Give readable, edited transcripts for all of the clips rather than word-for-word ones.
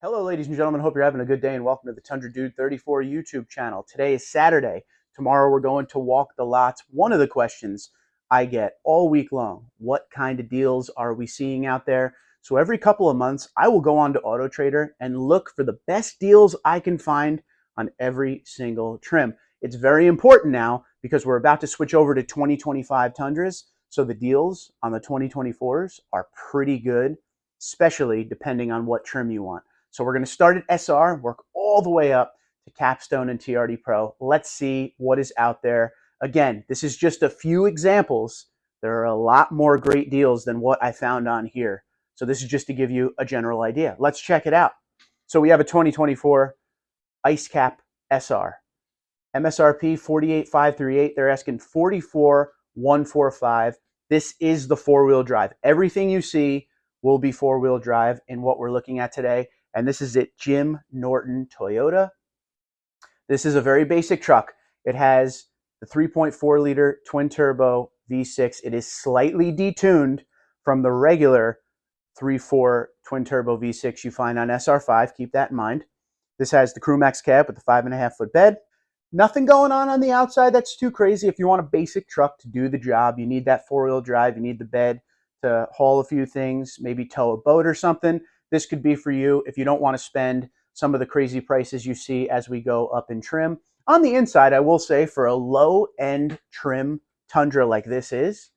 Hello, ladies and gentlemen. Hope you're having a good day and welcome to the Tundra Dude 34 YouTube channel. Today is Saturday. Tomorrow we're going to walk the lots. One of the questions I get all week long, what kind of deals are we seeing out there? So every couple of months, I will go on to Auto Trader and look for the best deals I can find on every single trim. It's very important now because we're about to switch over to 2025 Tundras. So the deals on the 2024s are pretty good, especially depending on what trim you want. So we're going to start at SR, work all the way up to Capstone and TRD Pro. Let's see what is out there. Again, this is just a few examples. There are a lot more great deals than what I found on here. So this is just to give you a general idea. Let's check it out. So we have a 2024 Ice Cap SR. MSRP 48,538. They're asking 44,145. This is the four-wheel drive. Everything you see will be four-wheel drive in what we're looking at today. And this is at Jim Norton Toyota. This is a very basic truck. It has the 3.4 liter twin turbo V6. It is slightly detuned from the regular 3.4 twin turbo V6 you find on SR5. Keep that in mind. This has the CrewMax cab with the 5.5 foot bed. Nothing going on the outside that's too crazy. If you want a basic truck to do the job, you need that four-wheel drive, you need the bed to haul a few things, maybe tow a boat or something. This could be for you if you don't want to spend some of the crazy prices you see as we go up in trim. On the inside, I will say for a low-end trim Tundra like this is,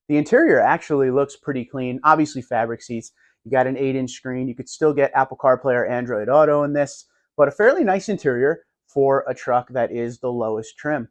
the interior actually looks pretty clean. Obviously fabric seats. You got an 8-inch screen. You could still get Apple CarPlay or Android Auto in this, but a fairly nice interior for a truck that is the lowest trim.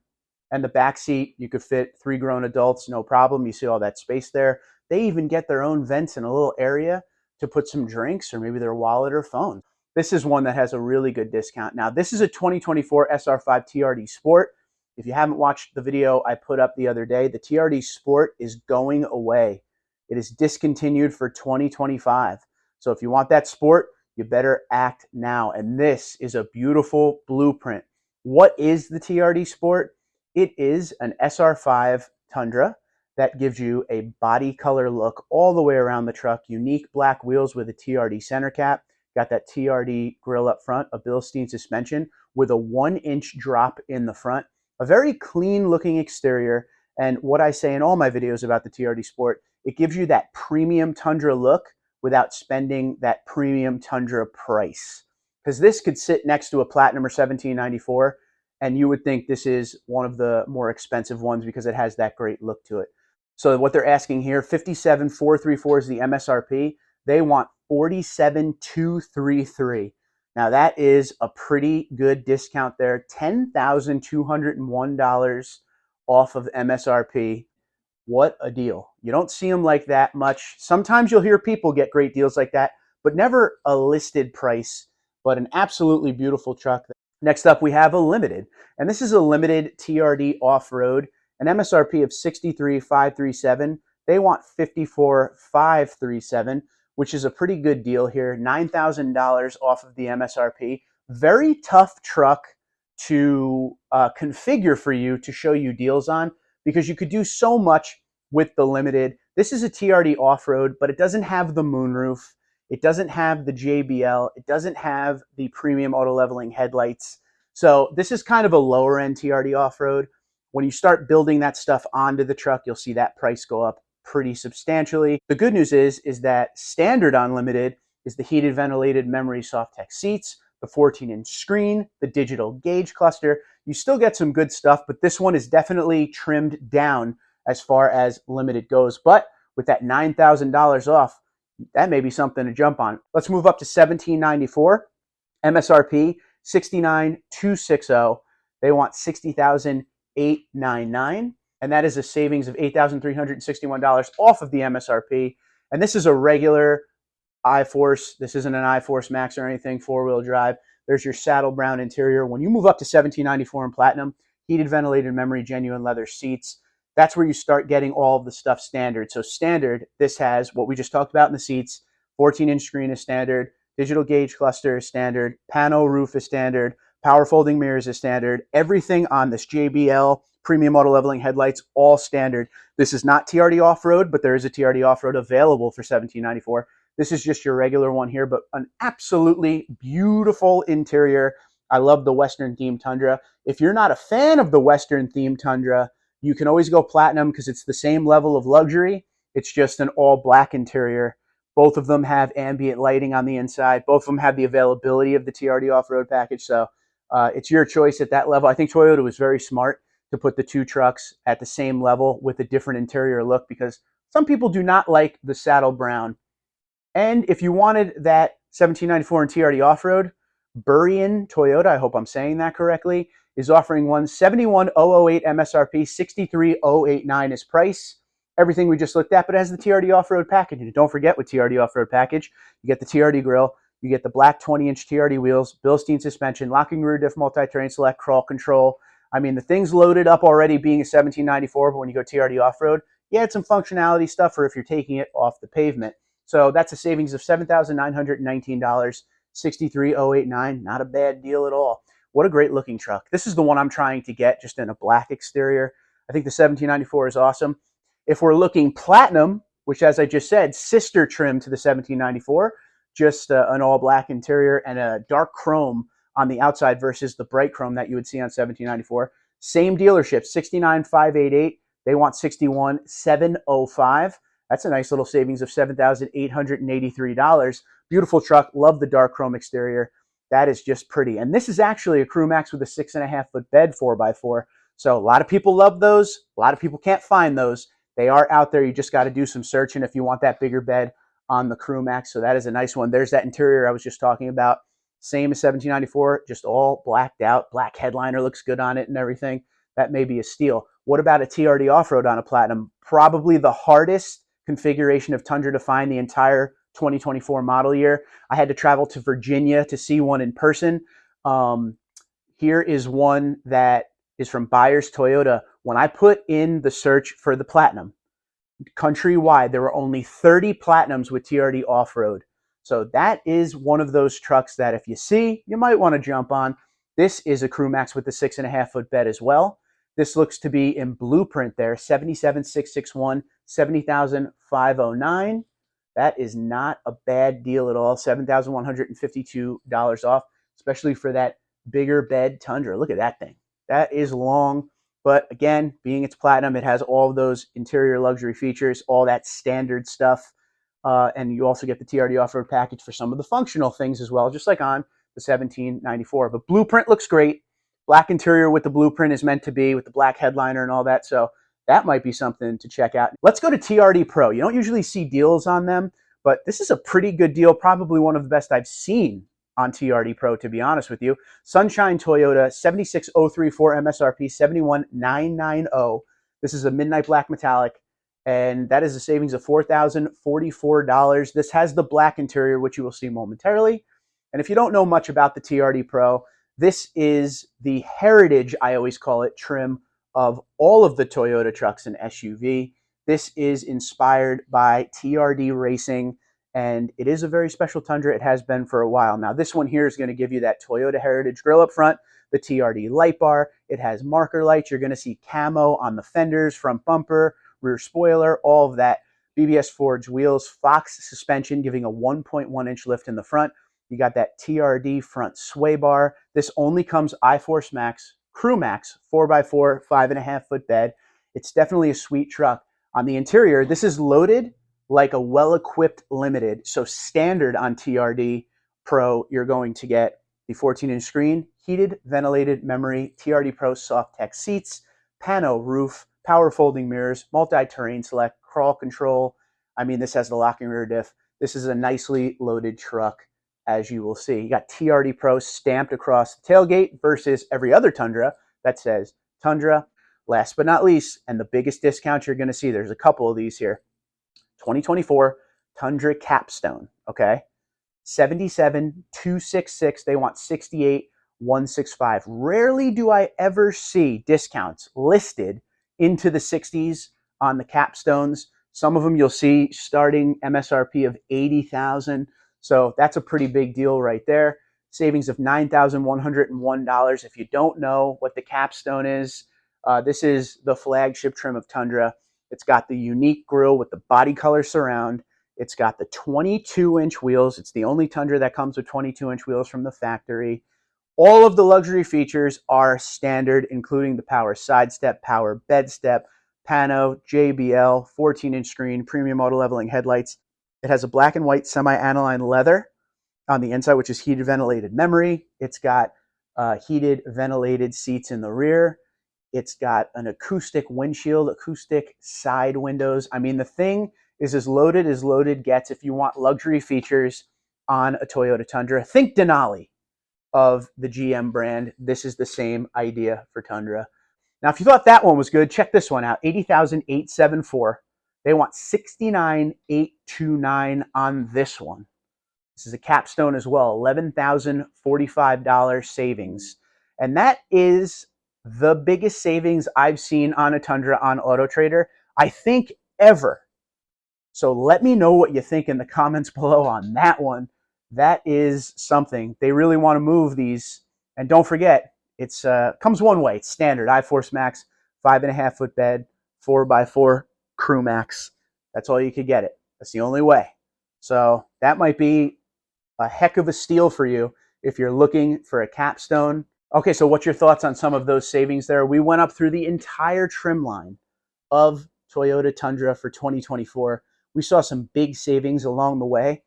And the back seat, you could fit 3 grown adults, no problem. You see all that space there. They even get their own vents in a little area to put some drinks or maybe their wallet or phone. This is one that has a really good discount. Now, this is a 2024 SR5 TRD Sport. If you haven't watched the video I put up the other day, the TRD Sport is going away. It is discontinued for 2025. So if you want that Sport, you better act now. And this is a beautiful blueprint. What is the TRD Sport? It is an SR5 Tundra that gives you a body color look all the way around the truck. Unique black wheels with a TRD center cap. Got that TRD grille up front, a Bilstein suspension with a 1-inch drop in the front. A very clean looking exterior. And what I say in all my videos about the TRD Sport, it gives you that premium Tundra look without spending that premium Tundra price. Because this could sit next to a Platinum or 1794, and you would think this is one of the more expensive ones because it has that great look to it. So what they're asking here, 57,434 is the MSRP. They want 47,233. Now that is a pretty good discount there. $10,201 off of MSRP. What a deal. You don't see them like that much. Sometimes you'll hear people get great deals like that, but never a listed price, but an absolutely beautiful truck. Next up, we have a Limited, and this is a Limited TRD Off-Road, an MSRP of 63,537. They want 54,537, which is a pretty good deal here. $9,000 off of the MSRP. Very tough truck to configure for you to show you deals on, because you could do so much with the Limited. This is a TRD off-road, but it doesn't have the moonroof. It doesn't have the JBL. It doesn't have the premium auto leveling headlights. So this is kind of a lower end TRD off-road. When you start building that stuff onto the truck, you'll see that price go up pretty substantially. The good news is that standard on Limited is the heated ventilated memory Softex seats, the 14-inch screen, the digital gauge cluster. You still get some good stuff, but this one is definitely trimmed down as far as Limited goes. But with that $9,000 off, that may be something to jump on. Let's move up to $1,794. MSRP, $69,260. They want $60,899. And that is a savings of $8,361 off of the MSRP. And this is a regular iForce. This isn't an iForce Max or anything, four-wheel drive. There's your saddle brown interior. When you move up to $1,794 in Platinum, heated ventilated memory, genuine leather seats, that's where you start getting all of the stuff standard. So standard, this has what we just talked about in the seats. 14-inch screen is standard. Digital gauge cluster is standard. Pano roof is standard. Power folding mirrors is standard. Everything on this JBL premium auto leveling headlights, all standard. This is not TRD off-road, but there is a TRD off-road available for $1,794. This is just your regular one here, but an absolutely beautiful interior. I love the Western themed Tundra. If you're not a fan of the Western themed Tundra, you can always go Platinum because it's the same level of luxury. It's just an all black interior. Both of them have ambient lighting on the inside. Both of them have the availability of the TRD off-road package. So it's your choice at that level. I think Toyota was very smart to put the two trucks at the same level with a different interior look because some people do not like the saddle brown. And if you wanted that 1794 and TRD off-road, Burien Toyota, I hope I'm saying that correctly, is offering one 71,008 MSRP, 63,089 is price. Everything we just looked at, but it has the TRD off-road package. And don't forget with TRD off-road package, you get the TRD grill, you get the black 20-inch TRD wheels, Bilstein suspension, locking rear diff, multi-terrain select, crawl control. I mean, the thing's loaded up already being a 1794, but when you go TRD off-road, you add some functionality stuff for if you're taking it off the pavement. So that's a savings of $7,919, 63,089. Not a bad deal at all. What a great looking truck. This is the one I'm trying to get, just in a black exterior. I think the 1794 is awesome. If we're looking Platinum, which, as I just said, sister trim to the 1794, just an all black interior and a dark chrome on the outside versus the bright chrome that you would see on 1794. Same dealership, 69,588. They want 61,705. That's a nice little savings of $7,883. Beautiful truck. Love the dark chrome exterior. That is just pretty. And this is actually a Crew Max with a 6.5-foot bed 4x4. So a lot of people love those. A lot of people can't find those. They are out there. You just got to do some searching if you want that bigger bed on the Crew Max. So that is a nice one. There's that interior I was just talking about. Same as 1794, just all blacked out. Black headliner looks good on it and everything. That may be a steal. What about a TRD off-road on a Platinum? Probably the hardest configuration of Tundra to find the entire 2024 model year. I had to travel to Virginia to see one in person. Here is one that is from Buyers Toyota. When I put in the search for the Platinum, countrywide, there were only 30 Platinums with TRD off-road. So that is one of those trucks that if you see, you might want to jump on. This is a Crew Max with the 6.5-foot bed as well. This looks to be in blueprint there, 77,661, 70,509. That is not a bad deal at all. $7,152 off, especially for that bigger bed Tundra. Look at that thing. That is long. But again, being it's Platinum, it has all of those interior luxury features, all that standard stuff. And you also get the TRD off-road package for some of the functional things as well, just like on the 1794. But blueprint looks great. Black interior with the blueprint is meant to be, with the black headliner and all that. So that might be something to check out. Let's go to TRD Pro. You don't usually see deals on them, but this is a pretty good deal. Probably one of the best I've seen on TRD Pro, to be honest with you. Sunshine Toyota, 76,034 MSRP, 71,990. This is a midnight black metallic, and that is a savings of $4,044. This has the black interior, which you will see momentarily. And if you don't know much about the TRD Pro, this is the heritage, I always call it, trim of all of the Toyota trucks and SUV. This is inspired by TRD racing, and it is a very special Tundra. It has been for a while. Now, this one here is going to give you that Toyota heritage grille up front, the TRD light bar. It has marker lights. You're going to see camo on the fenders, front bumper, rear spoiler, all of that. BBS forged wheels, Fox suspension, giving a 1.1-inch lift in the front. You got that TRD front sway bar. This only comes iForce Max, Crew Max, 4x4, 5.5-foot bed. It's definitely a sweet truck. On the interior, this is loaded like a well-equipped Limited. So standard on TRD Pro, you're going to get the 14-inch screen, heated, ventilated memory, TRD Pro soft tech seats, pano roof, power folding mirrors, multi-terrain select, crawl control. I mean, this has the locking rear diff. This is a nicely loaded truck, as you will see. You got TRD Pro stamped across the tailgate versus every other Tundra that says Tundra. Last but not least, and the biggest discount you're going to see, there's a couple of these here. 2024 Tundra Capstone, okay? 77,266. They want 68,165. Rarely do I ever see discounts listed into the 60s on the Capstones. Some of them you'll see starting MSRP of 80,000. So that's a pretty big deal right there. Savings of $9,101. If you don't know what the Capstone is, this is the flagship trim of Tundra. It's got the unique grille with the body color surround. It's got the 22-inch wheels. It's the only Tundra that comes with 22-inch wheels from the factory. All of the luxury features are standard, including the power side step, power bed step, pano, JBL, 14-inch screen, premium auto leveling headlights. It has a black and white semi-aniline leather on the inside, which is heated ventilated memory. It's got heated ventilated seats in the rear. It's got an acoustic windshield, acoustic side windows. I mean, the thing is as loaded gets if you want luxury features on a Toyota Tundra. Think Denali of the GM brand. This is the same idea for Tundra. Now, if you thought that one was good, check this one out. $80,874. They want $69,829 on this one. This is a capstone as well, $11,045 savings. And that is the biggest savings I've seen on a Tundra on AutoTrader, I think, ever. So let me know what you think in the comments below on that one. That is something. They really want to move these. And don't forget, it's comes one way. It's standard. iForce Max, 5.5-foot bed, 4x4 Crew Max. That's all you could get it. That's the only way. So that might be a heck of a steal for you if you're looking for a capstone. Okay, so what's your thoughts on some of those savings there? We went up through the entire trim line of Toyota Tundra for 2024. We saw some big savings along the way.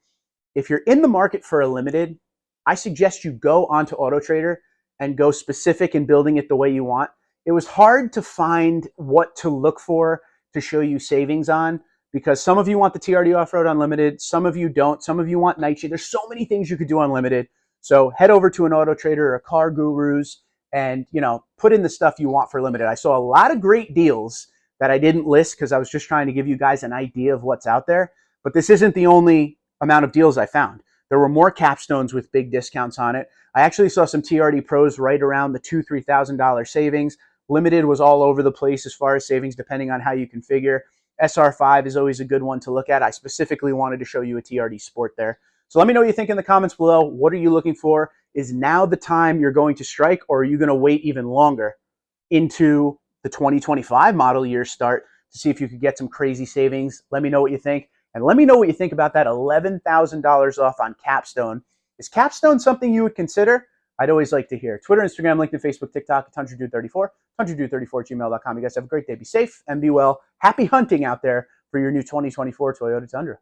If you're in the market for a limited, I suggest you go onto AutoTrader and go specific in building it the way you want. It was hard to find what to look for to show you savings on, because some of you want the TRD Off-Road Unlimited, some of you don't, some of you want Night Shade. There's so many things you could do unlimited. So head over to an AutoTrader or a Car Gurus and, put in the stuff you want for limited. I saw a lot of great deals that I didn't list because I was just trying to give you guys an idea of what's out there. But this isn't the only amount of deals I found. There were more capstones with big discounts on it. I actually saw some TRD Pros right around the $2,000, $3,000 savings. Limited was all over the place as far as savings, depending on how you configure. SR5 is always a good one to look at. I specifically wanted to show you a TRD Sport there. So let me know what you think in the comments below. What are you looking for? Is now the time you're going to strike, or are you going to wait even longer into the 2025 model year start to see if you could get some crazy savings? Let me know what you think. And let me know what you think about that $11,000 off on Capstone. Is Capstone something you would consider? I'd always like to hear. Twitter, Instagram, LinkedIn, Facebook, TikTok, TundraDude34, TundraDude34@gmail.com. You guys have a great day. Be safe and be well. Happy hunting out there for your new 2024 Toyota Tundra.